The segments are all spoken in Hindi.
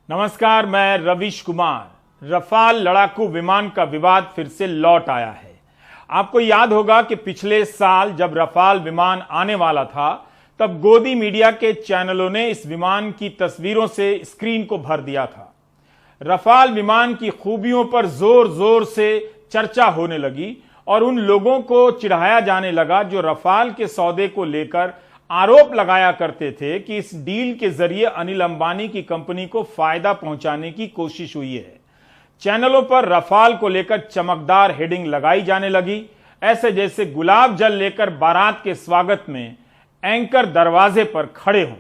नमस्कार, मैं रवीश कुमार। रफाल लड़ाकू विमान का विवाद फिर से लौट आया है। आपको याद होगा कि पिछले साल जब रफाल विमान आने वाला था, तब गोदी मीडिया के चैनलों ने इस विमान की तस्वीरों से स्क्रीन को भर दिया था। रफाल विमान की खूबियों पर जोर जोर से चर्चा होने लगी और उन लोगों को चिढ़ाया जाने लगा जो रफाल के सौदे को लेकर आरोप लगाया करते थे कि इस डील के जरिए अनिल अंबानी की कंपनी को फायदा पहुंचाने की कोशिश हुई है। चैनलों पर रफाल को लेकर चमकदार हेडिंग लगाई जाने लगी, ऐसे जैसे गुलाब जल लेकर बारात के स्वागत में एंकर दरवाजे पर खड़े हों।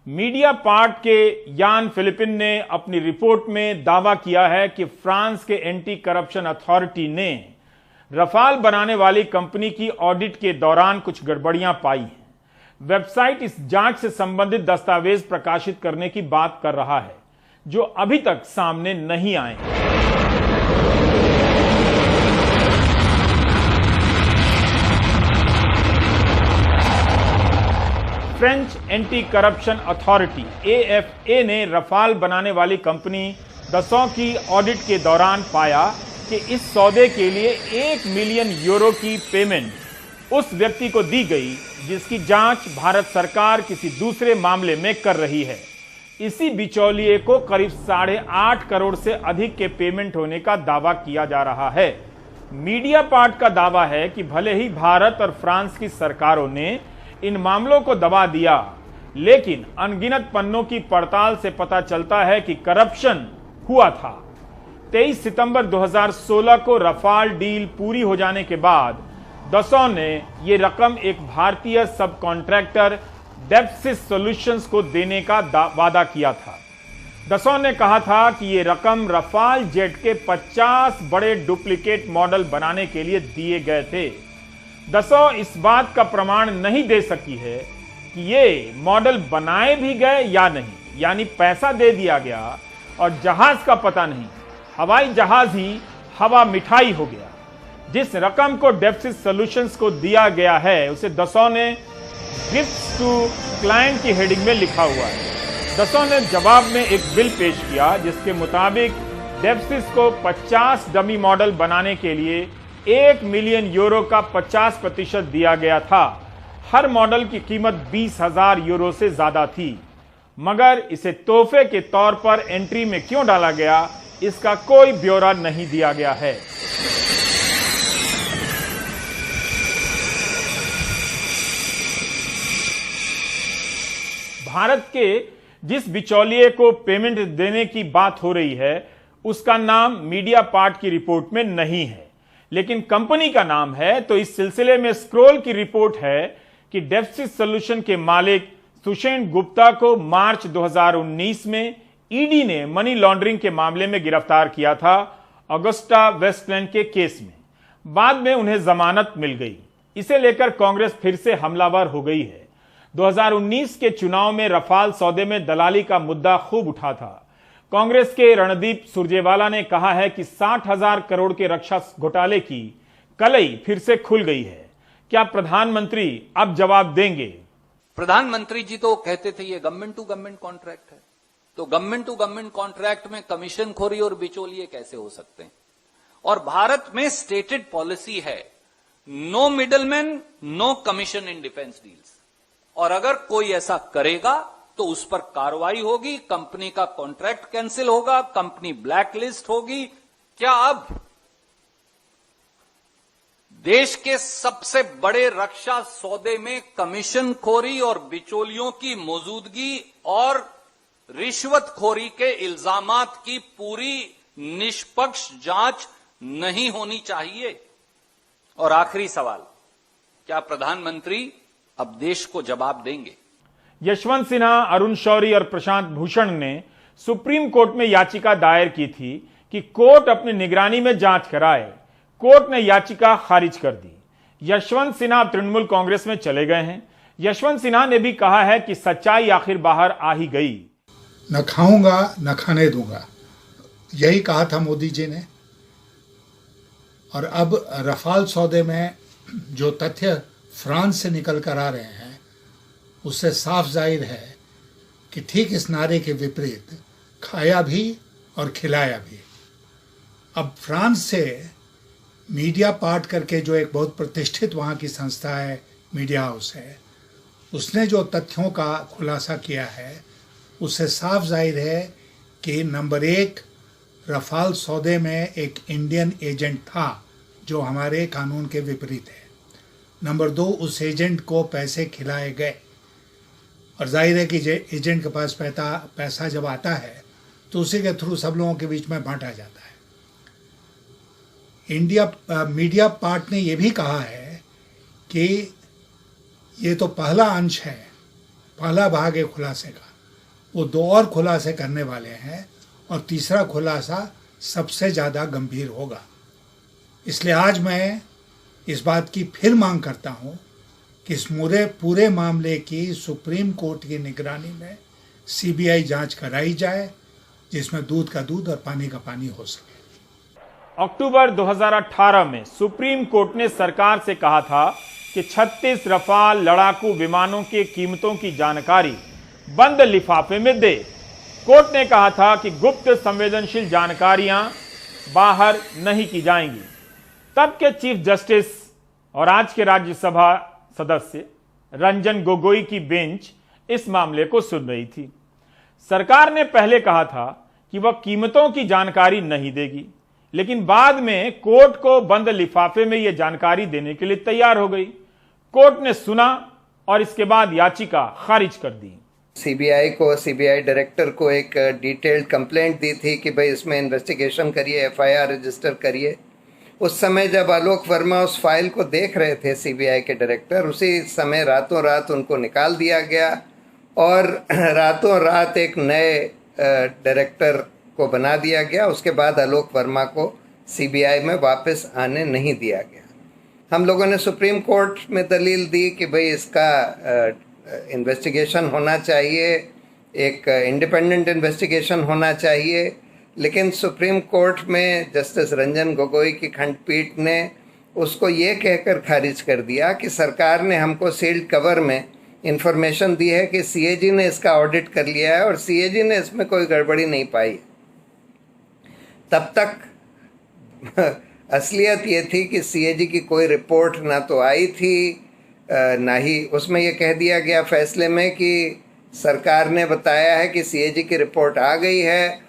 मीडिया पार्ट के यान फिलिपिन ने अपनी रिपोर्ट में दावा किया है कि फ्रांस के एंटी करप्शन अथॉरिटी ने रफाल बनाने वाली कंपनी की ऑडिट के दौरान कुछ गड़बड़ियां पाई हैं। वेबसाइट इस जांच से संबंधित दस्तावेज प्रकाशित करने की बात कर रहा है, जो अभी तक सामने नहीं आए। French anti corruption authority AFA ने रफाल बनाने वाली कंपनी दसॉ की ऑडिट के दौरान पाया कि इस सौदे के लिए 1 मिलियन यूरो की पेमेंट उस व्यक्ति को दी गई जिसकी जांच भारत सरकार किसी दूसरे मामले में कर रही है। इसी बिचौलिए को करीब 8.5 करोड़ से अधिक के पेमेंट होने का दावा किया जा रहा है। मीडिया पार्ट का दावा है कि भले ही भारत और फ्रांस की सरकारों ने इन मामलों को दबा दिया, लेकिन अनगिनत पन्नों की पड़ताल से पता चलता है कि करप्शन हुआ था। 23 सितंबर 2016 को रफाल डील पूरी हो जाने के बाद दसॉ ने यह रकम एक भारतीय सब कॉन्ट्रैक्टर डेप्सिस सॉल्यूशंस को देने का वादा किया था। दसॉ ने कहा था कि यह रकम रफाल जेट के 50 बड़े डुप्लीकेट मॉडल बनाने के लिए दिए गए थे। दसॉ इस बात का प्रमाण नहीं दे सकी है कि ये मॉडल बनाए भी गए या नहीं, यानी पैसा दे दिया गया और जहाज का पता नहीं, हवाई जहाज ही हवा मिठाई हो गया। जिस रकम को डेप्सिस सॉल्यूशंस को दिया गया है उसे दसॉ ने गिफ्ट्स टू क्लाइंट की हेडिंग में लिखा हुआ है। दसॉ ने जवाब में एक बिल पेश किया जिसके मुताबिक डेप्सिस को 50 डमी मॉडल बनाने के लिए 1 मिलियन यूरो का 50% दिया गया था। हर मॉडल की कीमत 20,000 यूरो से ज्यादा थी, मगर इसे तोहफे के तौर पर एंट्री में क्यों डाला गया, इसका कोई ब्यौरा नहीं दिया गया है। भारत के जिस बिचौलिए को पेमेंट देने की बात हो रही है उसका नाम मीडिया पार्ट की रिपोर्ट में नहीं है, लेकिन कंपनी का नाम है। तो इस सिलसिले में स्क्रोल की रिपोर्ट है कि डेप्सिस सॉल्यूशन के मालिक सुषेण गुप्ता को मार्च 2019 में ईडी ने मनी लॉन्ड्रिंग के मामले में गिरफ्तार किया था, ऑगस्टा वेस्टलैंड के केस में। बाद में उन्हें जमानत मिल गई। इसे लेकर कांग्रेस फिर से हमलावर हो गई है। 2019 के चुनाव में रफाल सौदे में दलाली का मुद्दा खूब उठा था। कांग्रेस के रणदीप सुरजेवाला ने कहा है कि 60,000 करोड़ के रक्षा घोटाले की कलई फिर से खुल गई है। क्या प्रधानमंत्री अब जवाब देंगे? प्रधानमंत्री जी तो कहते थे ये गवर्नमेंट टू गवर्नमेंट कॉन्ट्रैक्ट है, तो गवर्नमेंट टू गवर्नमेंट कॉन्ट्रैक्ट में कमीशन खोरी और बिचौलिए कैसे हो सकते हैं? और भारत में स्टेटेड पॉलिसी है, no middleman, no commission in defence deals. और अगर कोई ऐसा करेगा तो उस पर कार्रवाई होगी, कंपनी का कॉन्ट्रैक्ट कैंसिल होगा, कंपनी ब्लैकलिस्ट होगी। क्या अब देश के सबसे बड़े रक्षा सौदे में कमीशनखोरी और बिचौलियों की मौजूदगी और रिश्वतखोरी के इल्जामात की पूरी निष्पक्ष जांच नहीं होनी चाहिए? और आखिरी सवाल, क्या प्रधानमंत्री अब देश को जवाब देंगे? यशवंत सिन्हा, अरुण शौरी और प्रशांत भूषण ने सुप्रीम कोर्ट में याचिका दायर की थी कि कोर्ट अपनी निगरानी में जांच कराए। कोर्ट ने याचिका खारिज कर दी। यशवंत सिन्हा तृणमूल कांग्रेस में चले गए हैं। यशवंत सिन्हा ने भी कहा है कि सच्चाई आखिर बाहर आ ही गई। न खाऊंगा न खाने दूंगा, यही कहा था मोदी जी ने। और अब रफाल सौदे में जो तथ्य फ्रांस से निकल कर आ रहे हैं उससे साफ जाहिर है कि ठीक इस नारे के विपरीत खाया भी और खिलाया भी। अब फ्रांस से मीडिया पार्ट करके जो एक बहुत प्रतिष्ठित वहाँ की संस्था है, मीडिया हाउस है, उसने जो तथ्यों का खुलासा किया है उससे साफ जाहिर है कि नंबर 1, रफाल सौदे में एक इंडियन एजेंट था जो हमारे कानून के विपरीत है। नंबर 2, उस एजेंट को पैसे खिलाए गए, और जाहिर है कि एजेंट के पास पैसा जब आता है तो उसी के थ्रू सब लोगों के बीच में बांटा जाता है। मीडिया पार्ट ने यह भी कहा है कि ये तो पहला अंश है, पहला भाग है खुलासे का, वो 2 और खुलासे करने वाले हैं और तीसरा खुलासा सबसे ज़्यादा गंभीर होगा। इसलिए आज मैं इस बात की फिर मांग करता हूँ कि इस पूरे मामले की सुप्रीम कोर्ट की निगरानी में सीबीआई जांच कराई जाए, जिसमें दूध का दूध और पानी का पानी हो सके। अक्टूबर 2018 में सुप्रीम कोर्ट ने सरकार से कहा था कि 36 रफाल लड़ाकू विमानों की कीमतों की जानकारी बंद लिफाफे में दे। कोर्ट ने कहा था कि गुप्त संवेदनशील जानकारियां बाहर नहीं की जाएंगी। तब के चीफ जस्टिस और आज के राज्यसभा सदस्य रंजन गोगोई की बेंच इस मामले को सुन रही थी। सरकार ने पहले कहा था कि वह कीमतों की जानकारी नहीं देगी, लेकिन बाद में कोर्ट को बंद लिफाफे में यह जानकारी देने के लिए तैयार हो गई। कोर्ट ने सुना और इसके बाद याचिका खारिज कर दी। सीबीआई डायरेक्टर को एक डिटेल्ड कंप्लेंट दी थी कि भाई इसमें इन्वेस्टिगेशन करिए, एफआईआर रजिस्टर करिए। उस समय जब आलोक वर्मा उस फाइल को देख रहे थे सीबीआई के डायरेक्टर, उसी समय रातों रात उनको निकाल दिया गया और रातों रात एक नए डायरेक्टर को बना दिया गया। उसके बाद आलोक वर्मा को सीबीआई में वापस आने नहीं दिया गया। हम लोगों ने सुप्रीम कोर्ट में दलील दी कि भाई इसका इन्वेस्टिगेशन होना चाहिए, एक इंडिपेंडेंट इन्वेस्टिगेशन होना चाहिए, लेकिन सुप्रीम कोर्ट में जस्टिस रंजन गोगोई की खंडपीठ ने उसको ये कहकर खारिज कर दिया कि सरकार ने हमको सील्ड कवर में इंफॉर्मेशन दी है कि सीएजी ने इसका ऑडिट कर लिया है और सीएजी ने इसमें कोई गड़बड़ी नहीं पाई। तब तक असलियत ये थी कि सीएजी की कोई रिपोर्ट ना तो आई थी, ना ही उसमें यह कह दिया गया फैसले में कि सरकार ने बताया है कि सीएजी की रिपोर्ट आ गई है,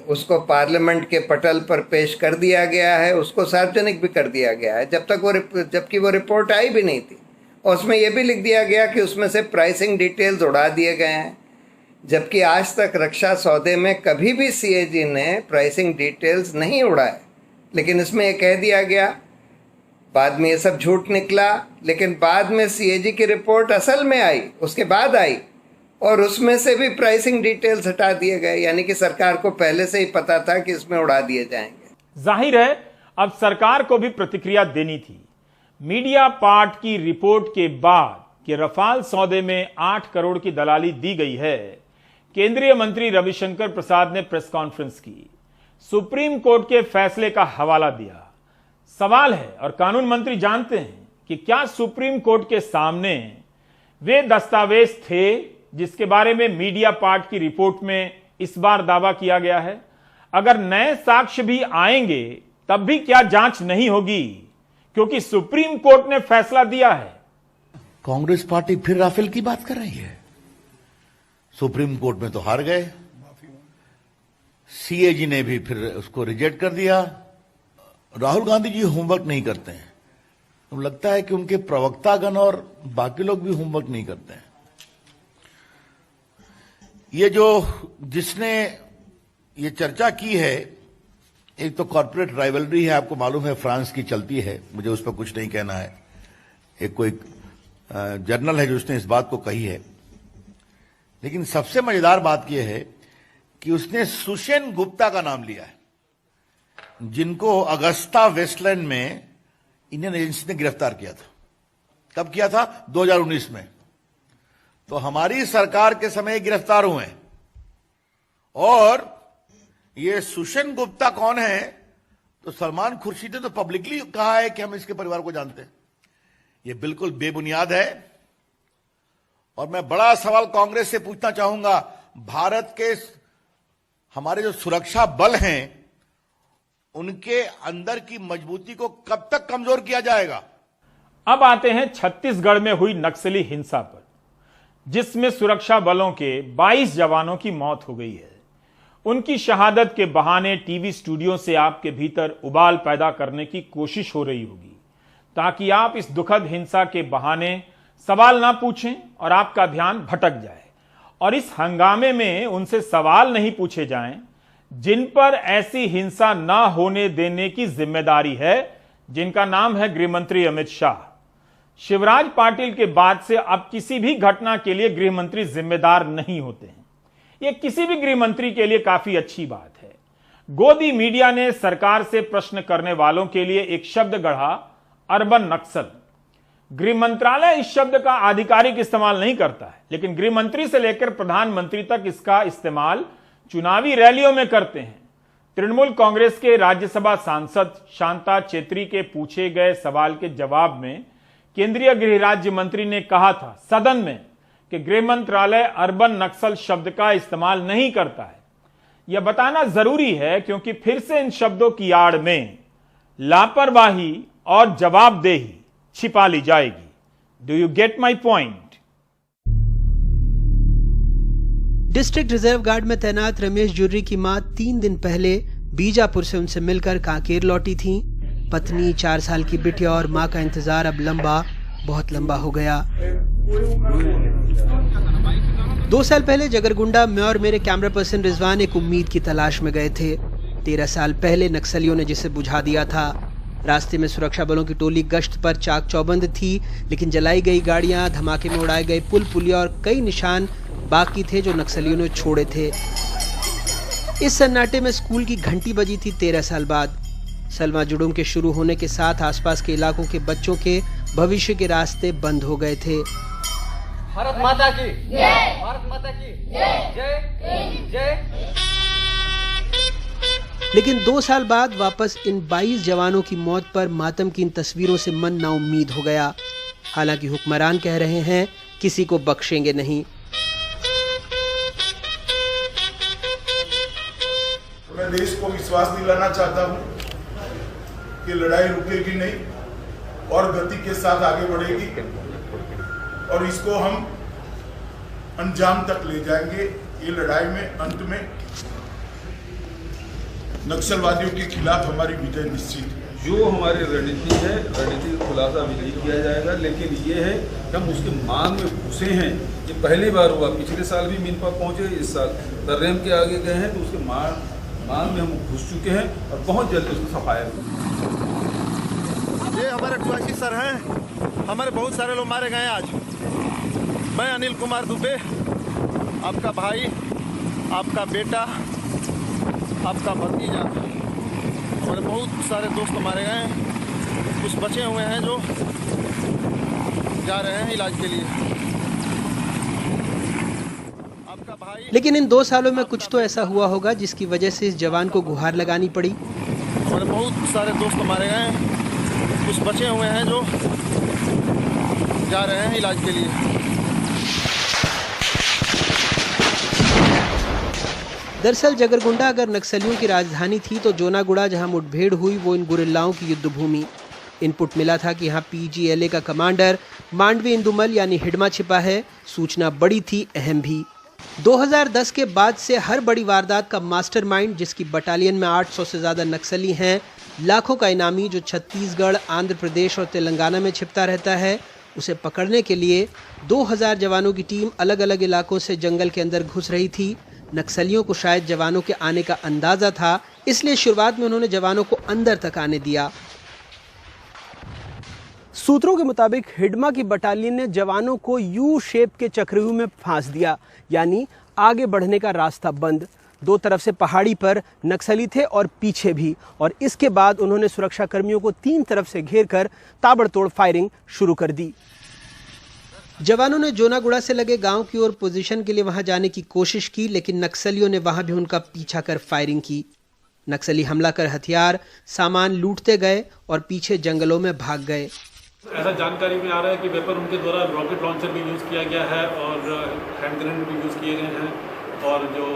उसको पार्लियामेंट के पटल पर पेश कर दिया गया है, उसको सार्वजनिक भी कर दिया गया है, जबकि वो रिपोर्ट आई भी नहीं थी। और उसमें यह भी लिख दिया गया कि उसमें से प्राइसिंग डिटेल्स उड़ा दिए गए हैं, जबकि आज तक रक्षा सौदे में कभी भी सीएजी ने प्राइसिंग डिटेल्स नहीं उड़ाए। लेकिन इसमें यह कह दिया गया, बाद में ये सब झूठ निकला, लेकिन बाद में सीएजी की रिपोर्ट असल में आई, उसके बाद आई, और उसमें से भी प्राइसिंग डिटेल्स हटा दिए गए। यानी कि सरकार को पहले से ही पता था कि इसमें उड़ा दिए जाएंगे। जाहिर है अब सरकार को भी प्रतिक्रिया देनी थी। मीडिया पार्ट की रिपोर्ट के बाद कि रफाल सौदे में 8 करोड़ की दलाली दी गई है, केंद्रीय मंत्री रविशंकर प्रसाद ने प्रेस कॉन्फ्रेंस की, सुप्रीम कोर्ट के फैसले का हवाला दिया। सवाल है, और कानून मंत्री जानते हैं कि क्या सुप्रीम कोर्ट के सामने वे दस्तावेज थे जिसके बारे में मीडिया पार्ट की रिपोर्ट में इस बार दावा किया गया है? अगर नए साक्ष्य भी आएंगे तब भी क्या जांच नहीं होगी, क्योंकि सुप्रीम कोर्ट ने फैसला दिया है। कांग्रेस पार्टी फिर राफेल की बात कर रही है। सुप्रीम कोर्ट में तो हार गए, सीएजी ने भी फिर उसको रिजेक्ट कर दिया। राहुल गांधी जी होमवर्क नहीं करते हैं, तो लगता है कि उनके प्रवक्तागण और बाकी लोग भी होमवर्क नहीं करते हैं। ये जिसने ये चर्चा की है, एक तो कॉर्पोरेट राइवलरी है, आपको मालूम है फ्रांस की चलती है, मुझे उस पर कुछ नहीं कहना है। एक कोई जर्नल है जो उसने इस बात को कही है, लेकिन सबसे मजेदार बात यह है कि उसने सुसेन गुप्ता का नाम लिया है, जिनको अगस्ता वेस्टलैंड में इंडियन एजेंसी ने गिरफ्तार किया था। कब किया था? 2019 में। तो हमारी सरकार के समय गिरफ्तार हुए हैं। और ये सुसेन गुप्ता कौन है? तो सलमान खुर्शीद ने तो पब्लिकली कहा है कि हम इसके परिवार को जानते हैं। ये बिल्कुल बेबुनियाद है। और मैं बड़ा सवाल कांग्रेस से पूछना चाहूंगा, भारत के हमारे जो सुरक्षा बल हैं उनके अंदर की मजबूती को कब तक कमजोर किया जाएगा। अब आते हैं छत्तीसगढ़ में हुई नक्सली हिंसा पर, जिसमें सुरक्षा बलों के 22 जवानों की मौत हो गई है। उनकी शहादत के बहाने टीवी स्टूडियो से आपके भीतर उबाल पैदा करने की कोशिश हो रही होगी, ताकि आप इस दुखद हिंसा के बहाने सवाल ना पूछें और आपका ध्यान भटक जाए। और इस हंगामे में उनसे सवाल नहीं पूछे जाएं जिन पर ऐसी हिंसा ना होने देने की जिम्मेदारी है, जिनका नाम है गृहमंत्री अमित शाह। शिवराज पाटिल के बाद से अब किसी भी घटना के लिए गृहमंत्री जिम्मेदार नहीं होते हैं। यह किसी भी गृहमंत्री के लिए काफी अच्छी बात है। गोदी मीडिया ने सरकार से प्रश्न करने वालों के लिए एक शब्द गढ़ा, अर्बन नक्सल। गृह मंत्रालय इस शब्द का आधिकारिक इस्तेमाल नहीं करता है, लेकिन गृहमंत्री से लेकर प्रधानमंत्री तक इसका इस्तेमाल चुनावी रैलियों में करते हैं। तृणमूल कांग्रेस के राज्यसभा सांसद शांता चेत्री के पूछे गए सवाल के जवाब में केंद्रीय गृह राज्य मंत्री ने कहा था सदन में कि गृह मंत्रालय अर्बन नक्सल शब्द का इस्तेमाल नहीं करता है। यह बताना जरूरी है क्योंकि फिर से इन शब्दों की आड़ में लापरवाही और जवाबदेही छिपा ली जाएगी। Do you get my point? District reserve guard में तैनात रमेश जुर्री की मां 3 दिन पहले बीजापुर से उनसे मिलकर कांकेर लौटी थी। पत्नी, 4 साल की बिटिया और मां का इंतजार अब बहुत लंबा हो गया। 2 साल पहले जगरगुंडा में और मेरे कैमरा पर्सन रिजवान एक उम्मीद की तलाश में गए थे। 13 साल पहले नक्सलियों ने जिसे बुझा दिया था। रास्ते में सुरक्षा बलों की टोली गश्त पर चाक चौबंद थी, लेकिन जलाई गई गाड़ियां, धमाके में उड़ाए गए पुल पुलिया और कई निशान बाकी थे जो नक्सलियों ने छोड़े थे। इस सन्नाटे में स्कूल की घंटी बजी थी 13 साल बाद। सलमा जुड़ूम के शुरू होने के साथ आसपास के इलाकों के बच्चों के भविष्य के रास्ते बंद हो गए थे। भारत माता की जय, भारत माता की जय, जय। लेकिन 2 साल बाद वापस इन 22 जवानों की मौत पर मातम की इन तस्वीरों से मन नाउम्मीद हो गया। हालांकि हुक्मरान कह रहे हैं किसी को बख्शेंगे नहीं। मैं देश को विश्वास दिलाना चाहता हूं कि लड़ाई रुकेगी नहीं और गति के साथ आगे बढ़ेगी और इसको हम अंजाम तक ले जाएंगे। ये लड़ाई में अंत में नक्सलवादियों के खिलाफ हमारी विजय निश्चित है। जो हमारी रणनीति है, रणनीति का खुलासा भी नहीं किया जाएगा, लेकिन ये है कि हम उसके मांग में घुसे हैं। ये पहली बार हुआ, पिछले साल भी मीनपा पहुंचे, इस साल तर्रेम के आगे गए हैं, तो उसके मांग में हम घुस चुके हैं और बहुत जल्द उसको सफाया। ये हमारे कुआसी सर हैं, हमारे बहुत सारे लोग मारे गए आज। मैं अनिल कुमार दुबे, आपका भाई, आपका बेटा, आपका भतीजा, हमारे बहुत सारे दोस्त मारे गए हैं। कुछ बचे हुए हैं जो जा रहे हैं इलाज के लिए। आपका भाई। लेकिन इन 2 सालों में कुछ तो ऐसा हुआ होगा जिसकी वजह से इस जवान को गुहार लगानी पड़ी। हमारे बहुत सारे दोस्त मारे गए हैं। कुछ बचे हुए हैं जो जा रहे हैं इलाज के लिए। दरअसल जगरगुंडा अगर नक्सलियों की राजधानी थी तो जोनागुड़ा जहां मुठभेड़ हुई वो इन गुरिल्लाओं की युद्ध भूमि। इनपुट मिला था कि यहाँ PGLA का कमांडर मांडवी इंदुमल यानी हिडमा छिपा है। सूचना बड़ी थी, अहम भी। 2010 के बाद से हर बड़ी वारदात का मास्टरमाइंड, जिसकी बटालियन में 800 से ज्यादा नक्सली हैं, लाखों का इनामी जो छत्तीसगढ़, आंध्र प्रदेश और तेलंगाना में छिपता रहता है, उसे पकड़ने के लिए 2000 जवानों की टीम अलग अलग इलाकों से जंगल के अंदर घुस रही थी। नक्सलियों को शायद जवानों के आने का अंदाजा था, इसलिए शुरुआत में उन्होंने जवानों को अंदर तक आने दिया। सूत्रों के मुताबिक हिडमा की बटालियन ने जवानों को यू शेप के चक्रव्यूह में फांस दिया, यानी आगे बढ़ने का रास्ता बंद। 2 तरफ से पहाड़ी पर नक्सली थे और पीछे भी, और इसके बाद उन्होंने सुरक्षा कर्मियों को 3 तरफ से घेर कर ताबड़तोड़ फायरिंग शुरू कर दी। जवानों ने जोनागुड़ा से लगे गांव की ओर पोजीशन के लिए वहां जाने की कोशिश की, लेकिन नक्सलियों ने वहां भी उनका पीछा कर फायरिंग की। नक्सली हमला कर हथियार सामान लूटते गए और पीछे जंगलों में भाग गए। ऐसा जानकारी में आ रहा है कि वेपर उनके द्वारा रॉकेट लॉन्चर भी यूज़ किया गया है और हैंड ग्रेनेड भी यूज़ किए गए हैं और जो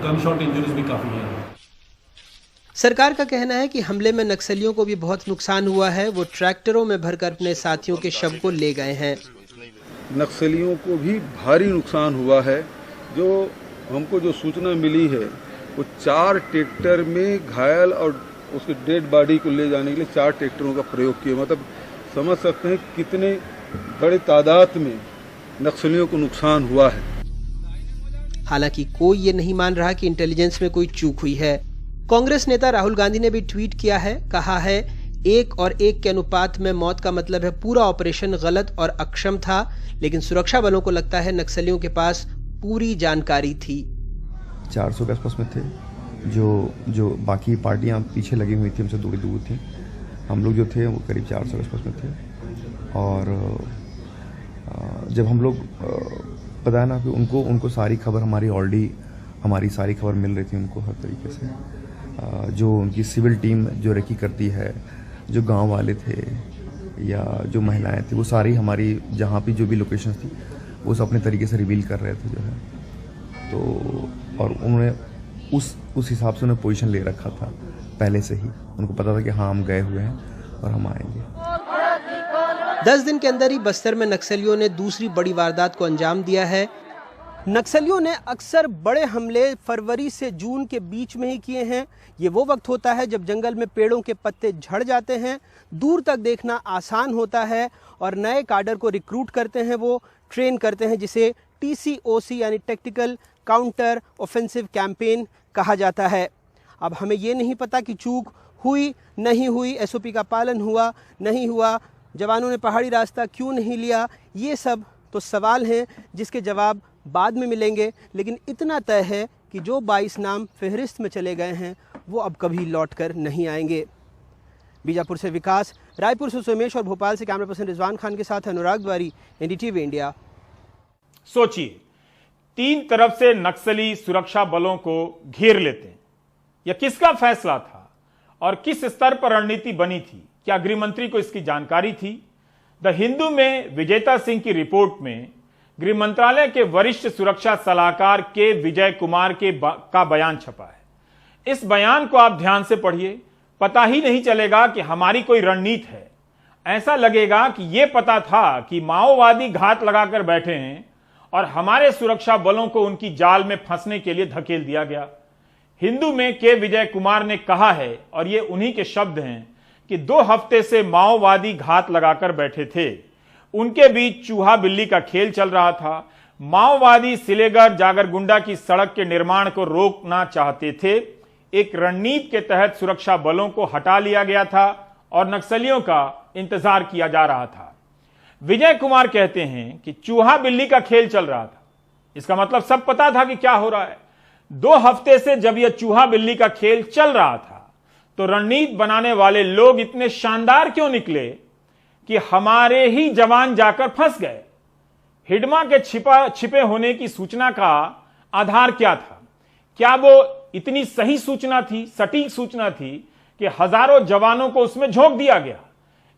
गन शॉट इंजरीज भी काफ़ी हैं। सरकार का कहना है कि हमले में नक्सलियों को भी बहुत नुकसान हुआ है। वो ट्रैक्टरों में भरकर अपने साथियों के शव को ले गए हैं। नक्सलियों को भी भारी नुकसान हुआ है। जो हमको जो सूचना मिली है वो 4 ट्रैक्टर में घायल और उसके डेड बॉडी को ले जाने के लिए 4 ट्रैक्टरों का प्रयोग किया। मतलब समझ सकते हैं कितने बड़े तादाद में नक्सलियों को नुकसान हुआ है। हालांकि कोई ये नहीं मान रहा कि इंटेलिजेंस में कोई चूक हुई है। कांग्रेस नेता राहुल गांधी ने भी ट्वीट किया है, कहा है 1 और 1 के अनुपात में मौत का मतलब है पूरा ऑपरेशन गलत और अक्षम था, लेकिन सुरक्षा बलों को लगता है नक्सलियों के पास पूरी जानकारी थी। 400 के आसपास में थे। जो बाकी पार्टियां पीछे लगी हुई थी, हमसे दूर दूर थी। हम लोग जो थे वो करीब 400 के आसपास में थे। और जब हम लोग बताया ना कि उनको सारी खबर हमारी सारी खबर मिल रही थी उनको हर तरीके से। जो उनकी सिविल टीम जो रेकी करती है, जो गांव वाले थे या जो महिलाएं थी, वो सारी हमारी जहाँ भी जो भी लोकेशंस थी वो सब अपने तरीके से रिवील कर रहे थे जो है। तो और उन्होंने उस हिसाब से उन्हें पोजीशन ले रखा था पहले से ही। उनको पता था कि हाँ हम गए हुए हैं और हम आएंगे। 10 दिन के अंदर ही बस्तर में नक्सलियों ने दूसरी बड़ी वारदात को अंजाम दिया है। नक्सलियों ने अक्सर बड़े हमले फरवरी से जून के बीच में ही किए हैं। ये वो वक्त होता है जब जंगल में पेड़ों के पत्ते झड़ जाते हैं, दूर तक देखना आसान होता है और नए काडर को रिक्रूट करते हैं, वो ट्रेन करते हैं, जिसे TCOC यानी टेक्टिकल काउंटर ऑफेंसिव कैंपेन कहा जाता है। अब हमें ये नहीं पता कि चूक हुई नहीं हुई, SOP का पालन हुआ नहीं हुआ, जवानों ने पहाड़ी रास्ता क्यों नहीं लिया, ये सब तो सवाल हैं जिसके जवाब बाद में मिलेंगे। लेकिन इतना तय है कि जो 22 नाम फहरिस्त में चले गए हैं वो अब कभी लौट कर नहीं आएंगे। बीजापुर से विकास, रायपुर से सोमेश और भोपाल से कैमरा पर्सन रिजवान खान के साथ अनुराग द्वारी, NDTV इंडिया। सोचिए, 3 तरफ से नक्सली सुरक्षा बलों को घेर लेते हैं। यह किसका फैसला था और किस स्तर पर रणनीति बनी थी? क्या गृह मंत्री को इसकी जानकारी थी? द हिंदू में विजेता सिंह की रिपोर्ट में गृह मंत्रालय के वरिष्ठ सुरक्षा सलाहकार के विजय कुमार का बयान छपा है। इस बयान को आप ध्यान से पढ़िए। पता ही नहीं चलेगा कि हमारी कोई रणनीति है। ऐसा लगेगा कि यह पता था कि माओवादी घात लगाकर बैठे हैं और हमारे सुरक्षा बलों को उनकी जाल में फंसने के लिए धकेल दिया गया। हिंदू में के विजय कुमार ने कहा है, और ये उन्हीं के शब्द हैं, कि 2 हफ्ते से माओवादी घात लगाकर बैठे थे। उनके बीच चूहा बिल्ली का खेल चल रहा था। माओवादी सिलेगर जागरगुंडा की सड़क के निर्माण को रोकना चाहते थे। एक रणनीति के तहत सुरक्षा बलों को हटा लिया गया था और नक्सलियों का इंतजार किया जा रहा था। विजय कुमार कहते हैं कि चूहा बिल्ली का खेल चल रहा था। इसका मतलब सब पता था कि क्या हो रहा है। 2 हफ्ते से जब यह चूहा बिल्ली का खेल चल रहा था तो रणनीति बनाने वाले लोग इतने शानदार क्यों निकले कि हमारे ही जवान जाकर फंस गए? हिडमा के छिपे होने की सूचना का आधार क्या था? क्या वो इतनी सही सूचना थी, सटीक सूचना थी कि हजारों जवानों को उसमें झोंक दिया गया?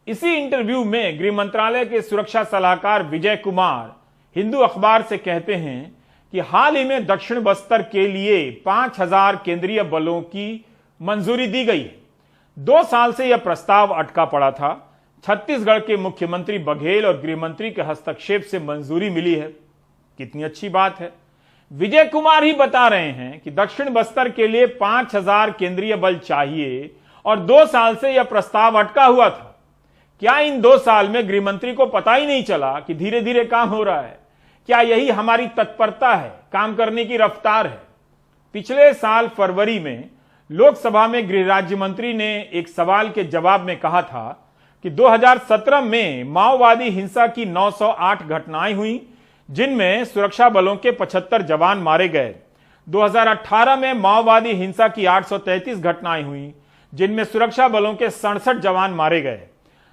इसी इंटरव्यू में गृह मंत्रालय के सुरक्षा सलाहकार विजय कुमार हिंदू अखबार से कहते हैं कि हाल ही में दक्षिण बस्तर के लिए 5000 केंद्रीय बलों की मंजूरी दी गई है। 2 साल से यह प्रस्ताव अटका पड़ा था। छत्तीसगढ़ के मुख्यमंत्री बघेल और गृह मंत्री के हस्तक्षेप से मंजूरी मिली है। कितनी अच्छी बात है। विजय कुमार ही बता रहे हैं कि दक्षिण बस्तर के लिए 5000 केंद्रीय बल चाहिए और 2 साल से यह प्रस्ताव अटका हुआ था। क्या इन 2 साल में गृह मंत्री को पता ही नहीं चला कि धीरे धीरे काम हो रहा है? क्या यही हमारी तत्परता है, काम करने की रफ्तार है? पिछले साल फरवरी में लोकसभा में गृह राज्य मंत्री ने एक सवाल के जवाब में कहा था कि 2017 में माओवादी हिंसा की 908 घटनाएं हुई, जिनमें सुरक्षा बलों के 75 जवान मारे गए। 2018 में माओवादी हिंसा की 833 घटनाएं हुई, जिनमें सुरक्षा बलों के 67 जवान मारे गए।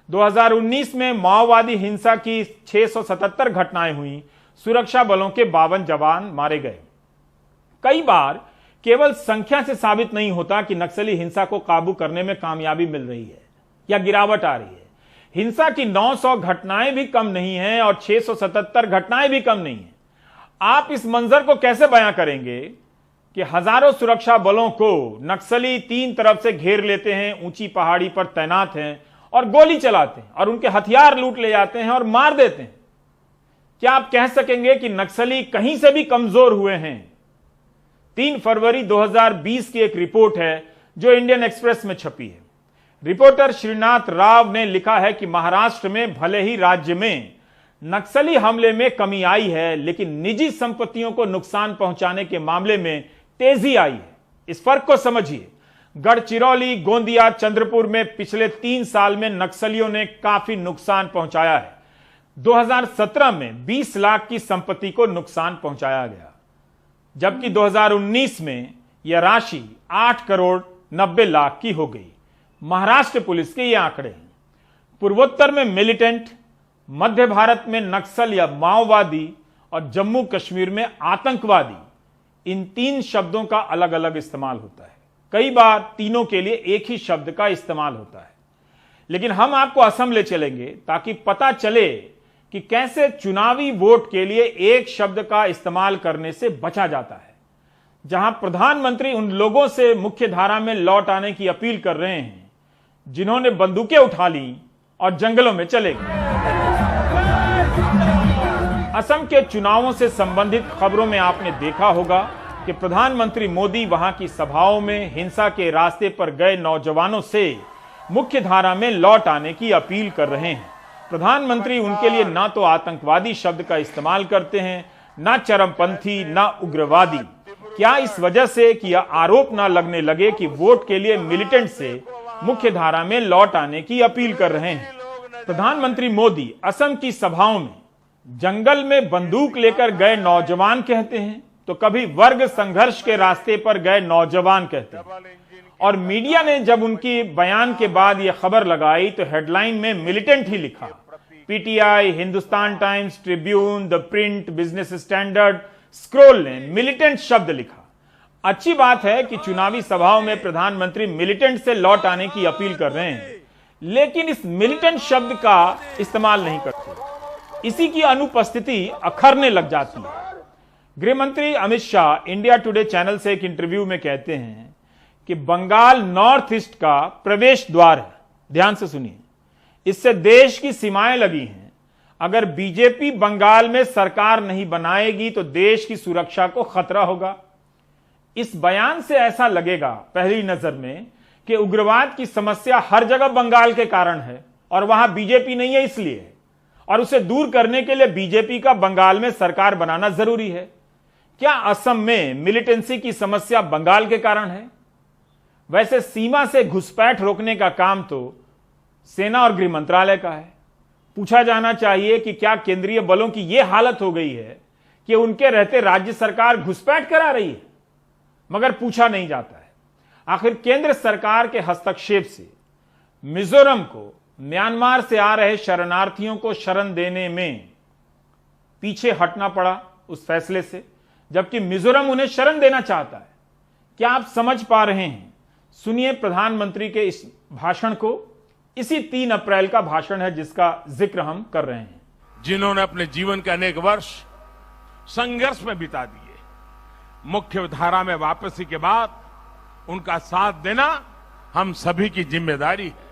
2019 में माओवादी हिंसा की 677 घटनाएं हुई, सुरक्षा बलों के 52 जवान मारे गए। कई बार केवल संख्या से साबित नहीं होता कि नक्सली हिंसा को काबू करने में कामयाबी मिल रही है या गिरावट आ रही है। हिंसा की 900 घटनाएं भी कम नहीं है और 677 घटनाएं भी कम नहीं है। आप इस मंजर को कैसे बयां करेंगे कि हजारों सुरक्षा बलों को नक्सली तीन तरफ से घेर लेते हैं, ऊंची पहाड़ी पर तैनात हैं और गोली चलाते हैं और उनके हथियार लूट ले जाते हैं और मार देते हैं? क्या आप कह सकेंगे कि नक्सली कहीं से भी कमजोर हुए हैं? 3 फरवरी 2020 की एक रिपोर्ट है जो इंडियन एक्सप्रेस में छपी है। रिपोर्टर श्रीनाथ राव ने लिखा है कि महाराष्ट्र में भले ही राज्य में नक्सली हमले में कमी आई है, लेकिन निजी संपत्तियों को नुकसान पहुंचाने के मामले में तेजी आई है। इस फर्क को समझिए। गढ़चिरौली, गोंदिया, चंद्रपुर में पिछले 3 साल में नक्सलियों ने काफी नुकसान पहुंचाया है। 2017 में 20 लाख की संपत्ति को नुकसान पहुंचाया गया, जबकि 2019 में यह राशि 8 करोड़ 90 लाख की हो गई। महाराष्ट्र पुलिस के ये आंकड़े हैं। पूर्वोत्तर में मिलिटेंट, मध्य भारत में नक्सल या माओवादी और जम्मू कश्मीर में आतंकवादी, इन 3 शब्दों का अलग अलग इस्तेमाल होता है। कई बार तीनों के लिए एक ही शब्द का इस्तेमाल होता है। लेकिन हम आपको असम ले चलेंगे ताकि पता चले कि कैसे चुनावी वोट के लिए एक शब्द का इस्तेमाल करने से बचा जाता है। जहां प्रधानमंत्री उन लोगों से मुख्य धारा में लौट आने की अपील कर रहे हैं जिन्होंने बंदूकें उठा ली और जंगलों में चले गए। असम के चुनावों से संबंधित खबरों में आपने देखा होगा कि प्रधानमंत्री मोदी वहां की सभाओं में हिंसा के रास्ते पर गए नौजवानों से मुख्य धारा में लौट आने की अपील कर रहे हैं। प्रधानमंत्री उनके लिए ना तो आतंकवादी शब्द का इस्तेमाल करते हैं, ना चरमपंथी, ना उग्रवादी। क्या इस वजह से कि यह आरोप ना लगने लगे कि वोट के लिए मिलिटेंट से मुख्य धारा में लौट आने की अपील कर रहे हैं। प्रधानमंत्री मोदी असम की सभाओं में जंगल में बंदूक लेकर गए नौजवान कहते हैं, तो कभी वर्ग संघर्ष के रास्ते पर गए नौजवान कहते हैं। और मीडिया ने जब उनकी बयान के बाद यह खबर लगाई तो हेडलाइन में मिलिटेंट ही लिखा। PTI, Hindustan times, Tribune, the print, business standard, scroll ने मिलिटेंट शब्द लिखा। अच्छी बात है कि चुनावी सभाओं में प्रधानमंत्री मिलिटेंट से लौट आने की अपील कर रहे हैं, लेकिन इस मिलिटेंट शब्द का इस्तेमाल नहीं करते। इसी की अनुपस्थिति अखरने लग जाती है। गृह मंत्री Amit Shah India today channel से एक इंटरव्यू में कहते हैं कि बंगाल नॉर्थ ईस्ट का प्रवेश द्वार है। ध्यान से सुनिए, इससे देश की सीमाएं लगी हैं। अगर बीजेपी बंगाल में सरकार नहीं बनाएगी तो देश की सुरक्षा को खतरा होगा। इस बयान से ऐसा लगेगा पहली नजर में कि उग्रवाद की समस्या हर जगह बंगाल के कारण है और वहां बीजेपी नहीं है इसलिए, और उसे दूर करने के लिए बीजेपी का बंगाल में सरकार बनाना जरूरी है। क्या असम में मिलिटेंसी की समस्या बंगाल के कारण है? वैसे सीमा से घुसपैठ रोकने का काम तो सेना और गृह मंत्रालय का है। पूछा जाना चाहिए कि क्या केंद्रीय बलों की यह हालत हो गई है कि उनके रहते राज्य सरकार घुसपैठ करा रही है, मगर पूछा नहीं जाता है। आखिर केंद्र सरकार के हस्तक्षेप से मिजोरम को म्यांमार से आ रहे शरणार्थियों को शरण देने में पीछे हटना पड़ा उस फैसले से, जबकि मिजोरम उन्हें शरण देना चाहता है। क्या आप समझ पा रहे हैं? सुनिए प्रधानमंत्री के इस भाषण को। इसी 3 अप्रैल का भाषण है जिसका जिक्र हम कर रहे हैं। जिन्होंने अपने जीवन के अनेक वर्ष संघर्ष में बिता दिए, मुख्य धारा में वापसी के बाद उनका साथ देना हम सभी की जिम्मेदारी है।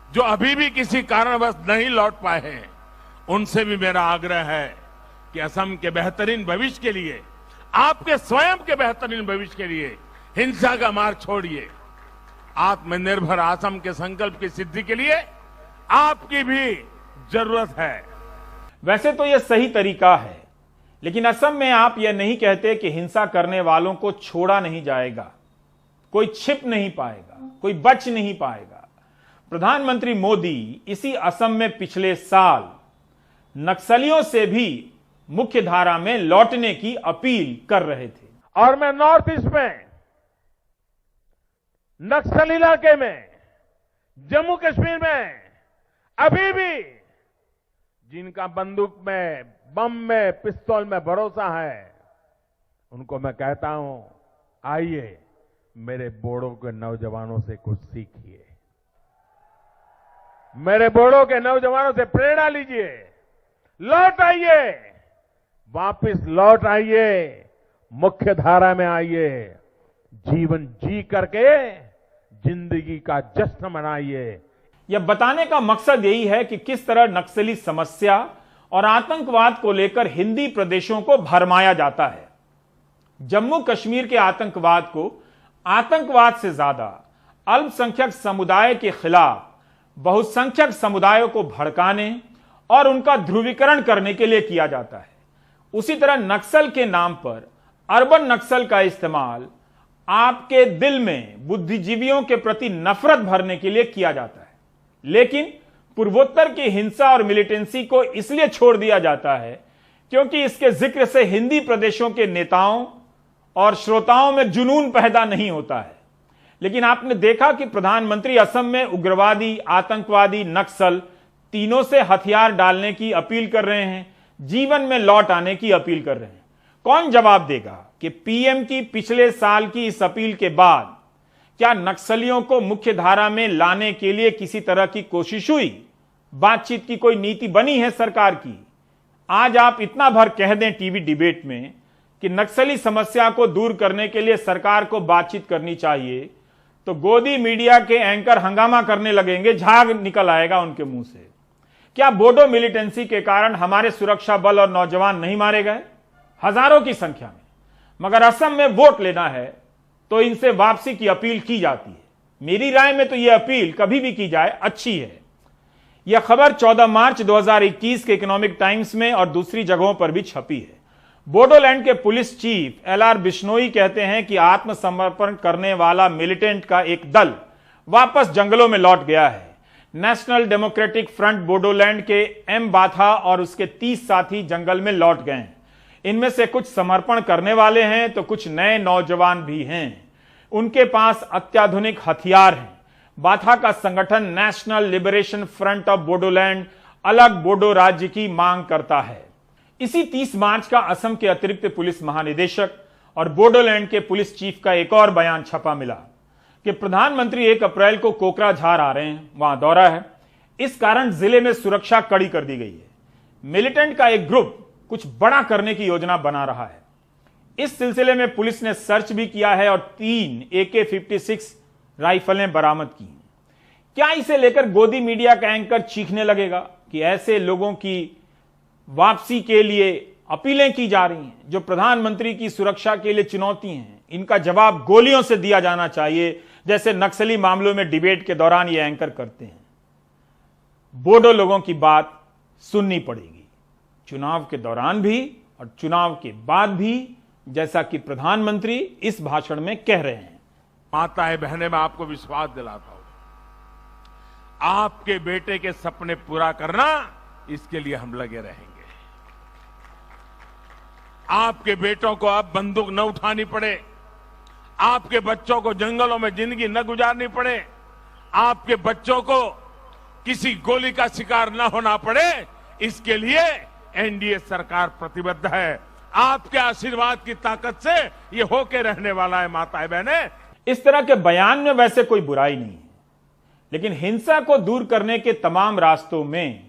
जो अभी भी किसी कारणवश नहीं लौट पाए हैं, उनसे भी मेरा आग्रह है कि असम के बेहतरीन भविष्य के लिए, आपके स्वयं के बेहतरीन भविष्य के लिए हिंसा का मार्ग छोड़िए। आत्मनिर्भर असम के संकल्प की सिद्धि के लिए आपकी भी जरूरत है। वैसे तो यह सही तरीका है, लेकिन असम में आप यह नहीं कहते कि हिंसा करने वालों को छोड़ा नहीं जाएगा, कोई छिप नहीं पाएगा, कोई बच नहीं पाएगा। प्रधानमंत्री मोदी इसी असम में पिछले साल नक्सलियों से भी मुख्य धारा में लौटने की अपील कर रहे थे। और मैं नॉर्थ ईस्ट में नक्सल इलाके में, जम्मू कश्मीर में अभी भी जिनका बंदूक में, बम में, पिस्तौल में भरोसा है, उनको मैं कहता हूं, आइए मेरे बोडो के नौजवानों से कुछ सीखिए, मेरे बोडो के नौजवानों से प्रेरणा लीजिए, लौट आइए, वापस लौट आइए, मुख्य धारा में आइए, जीवन जी करके जिंदगी का जश्न मनाइए। यह बताने का मकसद यही है कि किस तरह नक्सली समस्या और आतंकवाद को लेकर हिंदी प्रदेशों को भरमाया जाता है। जम्मू कश्मीर के आतंकवाद को आतंकवाद से ज्यादा अल्पसंख्यक समुदाय के खिलाफ बहुसंख्यक समुदायों को भड़काने और उनका ध्रुवीकरण करने के लिए किया जाता है। उसी तरह नक्सल के नाम पर अर्बन नक्सल का इस्तेमाल आपके दिल में बुद्धिजीवियों के प्रति नफरत भरने के लिए किया जाता है। लेकिन पूर्वोत्तर की हिंसा और मिलिटेंसी को इसलिए छोड़ दिया जाता है क्योंकि इसके जिक्र से हिंदी प्रदेशों के नेताओं और श्रोताओं में जुनून पैदा नहीं होता है। लेकिन आपने देखा कि प्रधानमंत्री असम में उग्रवादी, आतंकवादी, नक्सल तीनों से हथियार डालने की अपील कर रहे हैं, जीवन में लौट आने की अपील कर रहे हैं। कौन जवाब देगा कि पीएम की पिछले साल की इस अपील के बाद क्या नक्सलियों को मुख्य धारा में लाने के लिए किसी तरह की कोशिश हुई? बातचीत की कोई नीति बनी है सरकार की? आज आप इतना भर कह दें टीवी डिबेट में कि नक्सली समस्या को दूर करने के लिए सरकार को बातचीत करनी चाहिए, तो गोदी मीडिया के एंकर हंगामा करने लगेंगे, झाग निकल आएगा उनके मुंह से। क्या बोडो मिलिटेंसी के कारण हमारे सुरक्षा बल और नौजवान नहीं मारे गए? हजारों की संख्या में। मगर असम में वोट लेना है तो इनसे वापसी की अपील की जाती है। मेरी राय में तो यह अपील कभी भी की जाए अच्छी है। यह खबर 14 मार्च 2021 के इकोनॉमिक टाइम्स में और दूसरी जगहों पर भी छपी है। बोडोलैंड के पुलिस चीफ LR बिश्नोई कहते हैं कि आत्मसमर्पण करने वाला मिलिटेंट का एक दल वापस जंगलों में लौट गया है। नेशनल डेमोक्रेटिक फ्रंट बोडोलैंड के M बाथा और उसके 30 साथी जंगल में लौट गए हैं। इनमें से कुछ समर्पण करने वाले हैं तो कुछ नए नौजवान भी हैं। उनके पास अत्याधुनिक हथियार हैं। बाथा का संगठन national liberation front of Bodoland अलग बोडो राज्य की मांग करता है। इसी 30 मार्च का असम के अतिरिक्त पुलिस महानिदेशक और बोडोलैंड के पुलिस चीफ का एक और बयान छपा मिला कि प्रधानमंत्री 1 अप्रैल को कोकराझार आ रहे हैं, वहां दौरा है। इस कारण जिले में सुरक्षा कड़ी कर दी गई है। मिलिटेंट का एक ग्रुप कुछ बड़ा करने की योजना बना रहा है। इस सिलसिले में पुलिस ने सर्च भी किया है और 3 AK-56 राइफलें बरामद की। क्या इसे लेकर गोदी मीडिया का एंकर चीखने लगेगा कि ऐसे लोगों की वापसी के लिए अपीलें की जा रही हैं जो प्रधानमंत्री की सुरक्षा के लिए चुनौती हैं? इनका जवाब गोलियों से दिया जाना चाहिए, जैसे नक्सली मामलों में डिबेट के दौरान ये एंकर करते हैं। बोडो लोगों की बात सुननी पड़ेगी, चुनाव के दौरान भी और चुनाव के बाद भी, जैसा कि प्रधानमंत्री इस भाषण में कह रहे हैं। माताएं बहनें, मैं आपको विश्वास दिलाता हूं, आपके बेटे के सपने पूरा करना, इसके लिए हम लगे रहेंगे। आपके बेटों को अब बंदूक न उठानी पड़े, आपके बच्चों को जंगलों में जिंदगी न गुजारनी पड़े, आपके बच्चों को किसी गोली का शिकार न होना पड़े, इसके लिए एनडीए सरकार प्रतिबद्ध है। आपके आशीर्वाद की ताकत से ये होके रहने वाला है। माताएं बहनें, इस तरह के बयान में वैसे कोई बुराई नहीं है, लेकिन हिंसा को दूर करने के तमाम रास्तों में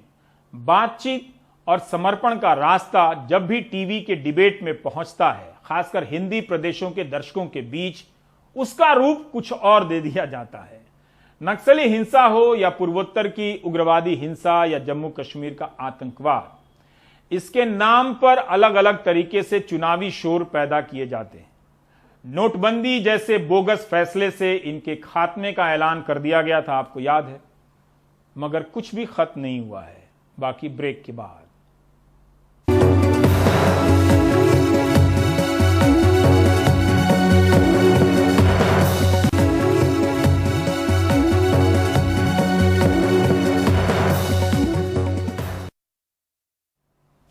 बातचीत और समर्पण का रास्ता जब भी टीवी के डिबेट में पहुंचता है, खासकर हिंदी प्रदेशों के दर्शकों के बीच, उसका रूप कुछ और दे दिया जाता है। नक्सली हिंसा हो या पूर्वोत्तर की उग्रवादी हिंसा या जम्मू कश्मीर का आतंकवाद, इसके नाम पर अलग अलग तरीके से चुनावी शोर पैदा किए जाते हैं। नोटबंदी जैसे बोगस फैसले से इनके खात्मे का ऐलान कर दिया गया था, आपको याद है, मगर कुछ भी खत्म नहीं हुआ है। बाकी ब्रेक के बाद।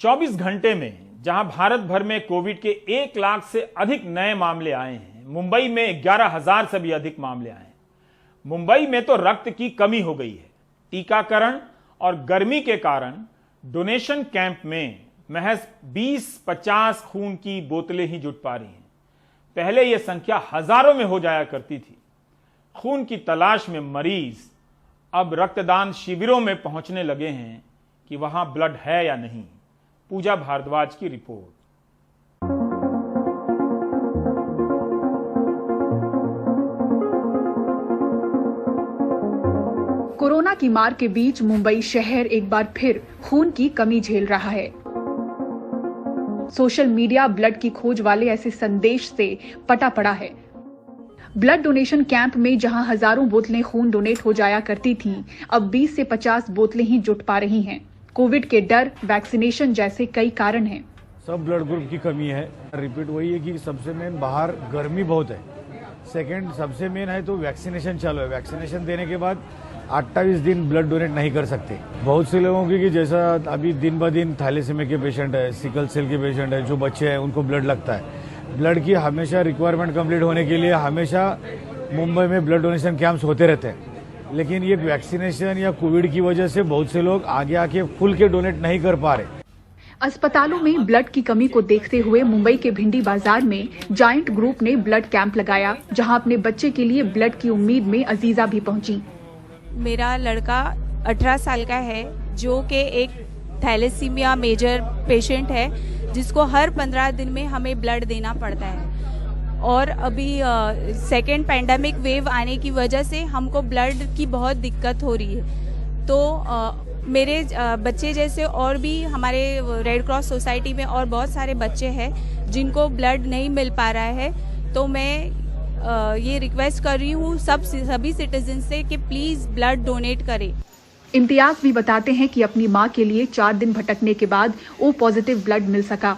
चौबीस घंटे में जहां भारत भर में कोविड के 1 लाख से अधिक नए मामले आए हैं, मुंबई में 11,000 से भी अधिक मामले आए हैं। मुंबई में तो रक्त की कमी हो गई है। टीकाकरण और गर्मी के कारण डोनेशन कैंप में महज 20-50 खून की बोतलें ही जुट पा रही हैं। पहले यह संख्या हजारों में हो जाया करती थी। खून की तलाश में मरीज अब रक्तदान शिविरों में पहुंचने लगे हैं कि वहां ब्लड है या नहीं। पूजा भारद्वाज की रिपोर्ट। की मार के बीच मुंबई शहर एक बार फिर खून की कमी झेल रहा है। सोशल मीडिया ब्लड की खोज वाले ऐसे संदेश से पटा पड़ा है। ब्लड डोनेशन कैंप में जहां हजारों बोतलें खून डोनेट हो जाया करती थीं, अब 20 से 50 बोतलें ही जुट पा रही हैं। कोविड के डर, वैक्सीनेशन जैसे कई कारण हैं। सब ब्लड ग्रुप की कमी है। रिपीट वही है कि सबसे मेन बाहर गर्मी बहुत है। सेकंड सबसे मेन है तो वैक्सीनेशन चालू है। वैक्सीनेशन देने के बाद 28 दिन ब्लड डोनेट नहीं कर सकते। बहुत से लोगों की कि जैसा अभी दिन ब दिन थैलेसीमिया के पेशेंट है, सिकल सेल के पेशेंट है, जो बच्चे हैं उनको ब्लड लगता है। ब्लड की हमेशा रिक्वायरमेंट कंप्लीट होने के लिए हमेशा मुंबई में ब्लड डोनेशन कैंप्स होते रहते हैं, लेकिन ये वैक्सीनेशन या कोविड की वजह से बहुत से लोग आगे आके खुल के डोनेट नहीं कर पा रहे। अस्पतालों में ब्लड की कमी को देखते हुए मुंबई के भिंडी बाजार में जायंट ग्रुप ने ब्लड कैंप लगाया, जहां अपने बच्चे के लिए ब्लड की उम्मीद में अजीजा भी पहुंची। मेरा लड़का 18 साल का है, जो कि एक थैलेसीमिया मेजर पेशेंट है, जिसको हर 15 दिन में हमें ब्लड देना पड़ता है। और अभी सेकेंड पैंडेमिक वेव आने की वजह से हमको ब्लड की बहुत दिक्कत हो रही है। तो मेरे बच्चे जैसे और भी हमारे रेड क्रॉस सोसाइटी में और बहुत सारे बच्चे हैं जिनको ब्लड नहीं मिल पा रहा है। तो मैं ये रिक्वेस्ट कर रही हूँ सभी सिटीजन से कि प्लीज ब्लड डोनेट करें। इम्तियाज भी बताते हैं कि अपनी मां के लिए 4 दिन भटकने के बाद ओ पॉजिटिव ब्लड मिल सका।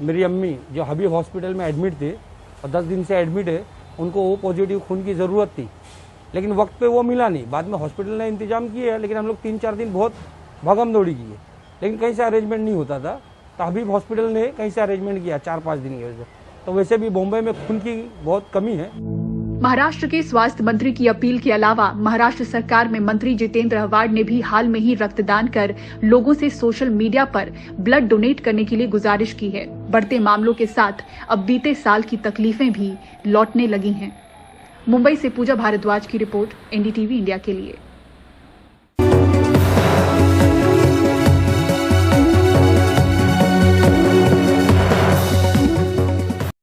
मेरी अम्मी जो हबीब हॉस्पिटल में एडमिट थे और 10 दिन से एडमिट है, उनको ओ पॉजिटिव खून की ज़रूरत थी, लेकिन वक्त पे वो मिला नहीं। बाद में हॉस्पिटल ने इंतजाम किए है, लेकिन हम लोग 3-4 दिन बहुत भागम दौड़ी की है, लेकिन कहीं से अरेंजमेंट नहीं होता था। तो हबीब हॉस्पिटल ने कहीं से अरेंजमेंट किया 4-5 दिन की वजह। तो वैसे भी बॉम्बे में खून की बहुत कमी है। महाराष्ट्र के स्वास्थ्य मंत्री की अपील के अलावा महाराष्ट्र सरकार में मंत्री जितेंद्र आव्हाड ने भी हाल में ही रक्तदान कर लोगों से सोशल मीडिया पर ब्लड डोनेट करने के लिए गुजारिश की है। बढ़ते मामलों के साथ अब बीते साल की तकलीफें भी लौटने लगी हैं। मुंबई से पूजा भारद्वाज की रिपोर्ट, एनडीटीवी इंडिया के लिए।